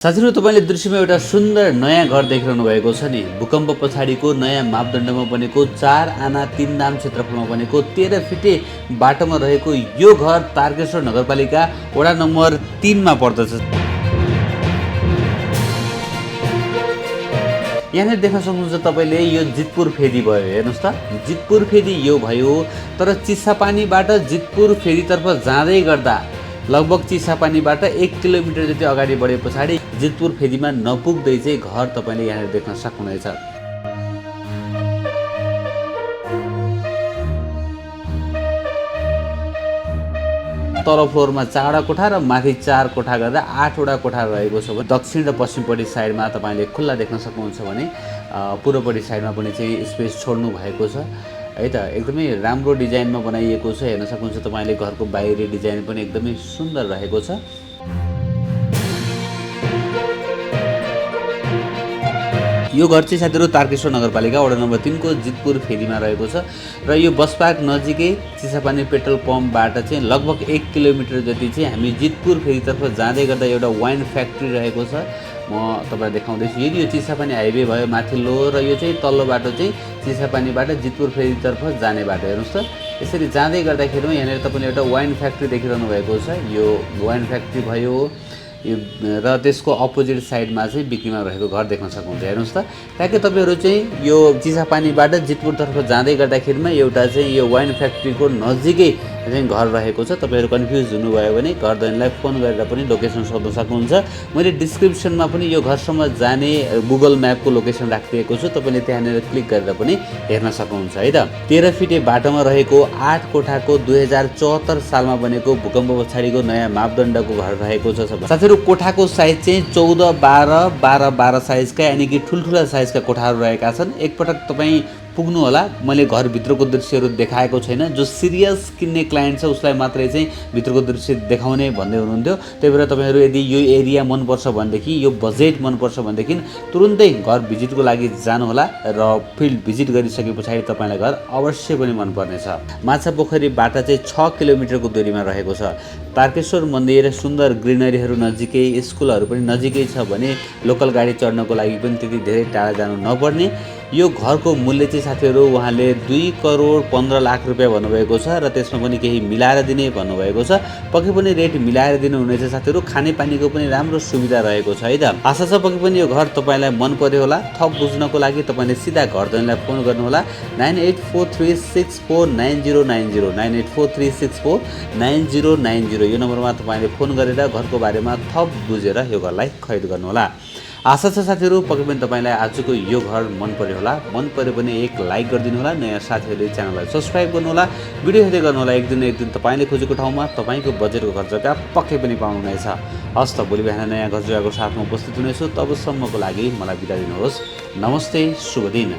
साथीहरु तपाईले दृश्यमा एउटा सुन्दर नयाँ घर देखिरहनु भएको छ नि। भूकम्प पछाडिको नयाँ मापदण्डमा बनेको 4 आना 3 दाम क्षेत्रफलमा बनेको 13 फिटे बाटोमा रहेको यो घर तारकेश्वर नगरपालिका वडा नम्बर 3 मा पर्दछ। यहाँ देख्न सक्नुहुन्छ तपाईले यो जितपुर फेदी भयो। हेर्नुस् त, जितपुर फेदी यो भयो, तर चिसापानीबाट जितपुर फेदीतर्फ जाँदै गर्दा लगभग चिसापानीबाट 1 किलोमिटर जति अगाडि बढे पछाडि जितपुर फेदीमा नपुग्दै चाहिँ घर तपाईले यहाँ देख्न सक्नुहुनेछ। तल फ्लोरमा 4 वटा कोठा र माथि 4 कोठा गर्दा 8 वटा कोठा रहेको छ। दक्षिण र पश्चिमपट्टि साइडमा तपाईले खुल्ला देख्न सक्नुहुन्छ भने पूर्वपट्टि साइडमा पनि चाहिँ स्पेस छोड्नु भएको छ है त। एकदमै राम्रो डिजाइनमा बनाइएको छ। हेर्न सक्नुहुन्छ तपाईले घरको बाहिरी डिजाइन पनि एकदमै सुन्दर रहेको छ। यो घर चाहिँ साथीहरु तारकेश्वर नगरपालिका वडा नम्बर 3 को जितपुर फेदीमा रहेको छ र यो बस पार्क नजिकै चिसापानी पेट्रोल पम्पबाट चाहिँ लगभग 1 किलोमिटर जति चाहिँ हामी जितपुर फेदीतर्फ जाँदै गर्दा एउटा वाइन फ्याक्ट्री रहेको छ। म तपाईलाई देखाउँदैछु। यदि यो चिसापानी हाइवे भयो माथिल्लो र यो चाहिँ तल्लो बाटो चाहिँ चिसापानीबाट जितपुर फेदीतर्फ जाने बाटो। हेर्नुस् त, यसरी जाँदै गर्दाखेरि यहाँनिर तपाईले एउटा वाइन फ्याक्ट्री देखिरहनु भएको छ। यो वाइन फ्याक्ट्री भयो यो र त्यसको अपोजिट साइडमा चाहिँ बिक्रीमा रहेको घर देख्न सक्नुहुन्छ। हेर्नुस् त, ट्याक्कै तपाईहरु चाहिँ यो चिसापानीबाट जितपुरतर्फ जाँदै गर्दाखेरिमा एउटा चाहिँ यो वाइन फ्याक्ट्रीको नजिकै चाहिँ घर रहेको छ। तपाईहरु कन्फ्युज हुनुभयो भने घर दैनलाई फोन गरेर पनि लोकेसन सोध्न सक्नुहुन्छ। मैले डिस्क्रिप्सनमा पनि यो घरसम्म जाने गुगल म्यापको लोकेसन राखिदिएको छु। तपाईले त्यहाँनिर क्लिक गरेर पनि हेर्न सक्नुहुन्छ है त। 13 फिटे बाटोमा रहेको 8 कोठाको 2074 सालमा बनेको भूकम्प पछाडिको नयाँ मापदण्डको घर रहेको छ। साथीहरु कोठाको साइज चाहिँ 14 12 12 12 साइजका यानी कि ठुलठुला साइजका कोठाहरू रहेका छन्। एकपटक तपाई पुग्नु होला। मैले घर भित्रको दृश्यहरू देखाएको छैन। जो सिरियस किन्ने क्लाइन्ट छ उसलाई मात्रै चाहिँ भित्रको दृश्य देखाउने भन्दै हुनुहुन्थ्यो। त्यही भएर तपाईहरु यदि यो एरिया मन पर्छ भनेदेखि, यो बजेट मन पर्छ भनेदेखि तुरुन्तै घर भिजिटको लागि जानु होला र फिल्ड भिजिट गरिसके पछाडि तपाईलाई घर अवश्य पनि मन पर्नेछ। माछापोखरीबाट चाहिँ 6 किलोमिटरको दूरीमा रहेको छ। तारकेश्वर मन्दिर, सुन्दर ग्रिनरीहरू नजिकै, स्कुलहरू पनि नजिकै छ भने लोकल गाडी चढ्नको लागि पनि त्यति धेरै टाढा जानु नपर्ने। यो घरको मूल्य चाहिँ साथीहरु उहाँले 2 करोड 15 लाख रुपैयाँ भन्नुभएको छ र त्यसमा पनि केही मिलाएर दिने भन्नुभएको छ। पक्कै पनि रेट मिलाएर दिनुहुनेछ साथीहरु। खानेपानीको पनि राम्रो सुविधा रहेको छ है त। आशा छ पक्कै पनि यो घर तपाईलाई मन पर्यो होला। थप बुझ्नको लागि तपाईले सिधा घर दैनलाई फोन गर्नु होला। 9843649090 9843649090 यो नम्बरमा तपाईले फोन गरेर घरको बारेमा थप बुझेर यो घरलाई खरिद गर्नु होला। आशा छ साथीहरु पक्कै पनि तपाईलाई आजको यो घर मन पर्यो होला। मन पर्यो भने एक लाइक गरिदिनु होला। नयाँ साथीहरुले च्यानललाई सब्स्क्राइब गर्नु होला। भिडियो हेर्दै गर्नु होला। एक दिन तपाईले खोजेको ठाउँमा तपाईको बजेटको घर जग्गा पक्कै पनि पाउनुहुनेछ। हस्त भोलि बिहान नयाँ घर जग्गाको साथमा उपस्थित हुनेछु। तबसम्मको लागि मलाई बिदा दिनुहोस्। नमस्ते, शुभ दिन।